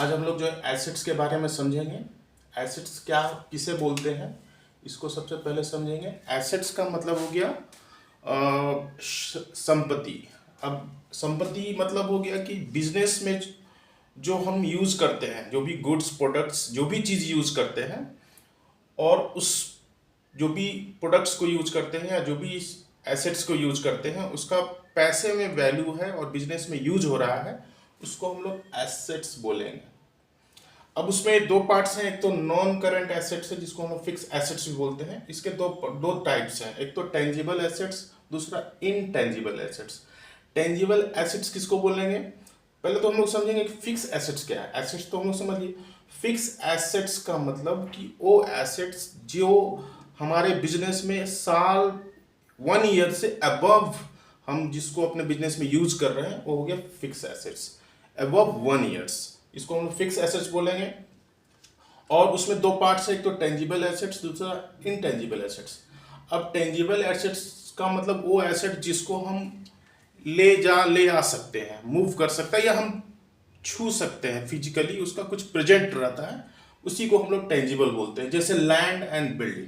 आज हम लोग जो है एसेट्स के बारे में समझेंगे। एसेट्स क्या किसे बोलते हैं इसको सबसे पहले समझेंगे। एसेट्स का मतलब हो गया संपत्ति। अब संपत्ति मतलब हो गया कि बिजनेस में जो हम यूज करते हैं, जो भी गुड्स प्रोडक्ट्स, जो भी चीज यूज करते हैं, और उस जो भी प्रोडक्ट्स को यूज करते हैं या जो भी एसेट्स को यूज करते हैं, उसका पैसे में वैल्यू है और बिजनेस में यूज हो रहा है, उसको हम लोग एसेट्स बोलेंगे। अब उसमें दो पार्ट्स हैं। एक तो नॉन करंट एसेट्स है जिसको हम फिक्स एसेट्स भी बोलते हैं। इसके दो टाइप्स हैं। एक तो टेंजिबल एसेट्स, दूसरा इनटेंजिबल एसेट्स। टेंजिबल एसेट्स किसको बोलेंगे? पहले तो हम लोग समझेंगे कि फिक्स एसेट्स क्या है। एसेट्स तो हम लोग समझिए। फिक्स एसेट्स का मतलब कि वो एसेट्स जो हमारे बिजनेस में साल 1 ईयर से अबव हम जिसको अपने बिजनेस में यूज कर रहे हैं, वो हो गया फिक्स एसेट्स। अबव 1 ईयर्स इसको हम फिक्स एसेट्स बोलेंगे। और उसमें दो पार्ट्स है, एक तो टेंजिबल एसेट्स, दूसरा इनटेंजिबल एसेट्स। अब टेंजिबल एसेट्स का मतलब वो एसेट जिसको हम ले आ सकते हैं, मूव कर सकता है, या हम छू सकते हैं फिजिकली, उसका कुछ प्रेजेंट रहता है, उसी को हम लोग टेंजिबल बोलते हैं। जैसे लैंड एंड बिल्डिंग।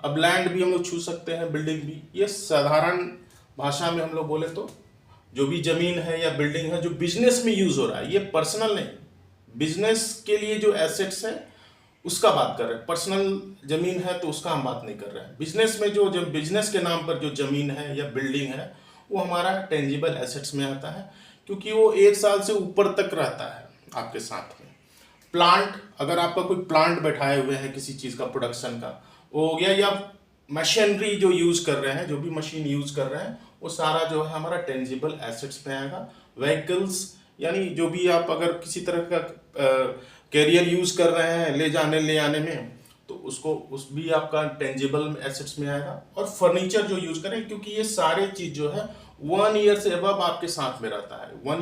अब लैंड भी हम लोग छू सकते हैं, बिल्डिंग भी। ये साधारण भाषा में हम लोग बोले तो जो भी जमीन है या बिल्डिंग है जो बिजनेस में यूज हो रहा है, ये पर्सनल नहीं, बिजनेस के लिए जो एसेट्स है उसका बात कर रहे हैं। पर्सनल जमीन है तो उसका हम बात नहीं कर रहे हैं। बिजनेस में जो बिजनेस के नाम पर जो जमीन है या बिल्डिंग है, वो हमारा टेंजिबल एसेट्स में आता है, क्योंकि वो 1 साल से ऊपर तक रहता है आपके साथ में। प्लांट, अगर आपका कोई प्लांट बैठाए हुए है किसी चीज का प्रोडक्शन का, वो हो गया। या मशीनरी जो यूज कर रहे हैं, जो भी मशीन यूज कर रहे हैं, वो सारा जो है हमारा टेंजिबल एसेट्स में आएगा। व्हीकल्स, यानी जो भी आप अगर किसी तरह का कैरियर यूज कर रहे हैं ले जाने ले आने में, तो उसको उस भी आपका टेंजिबल एसेट्स में आएगा। और फर्नीचर जो यूज करें, क्योंकि ये सारे चीज जो है 1 ईयर से अबव आपके साथ में रहता है। 1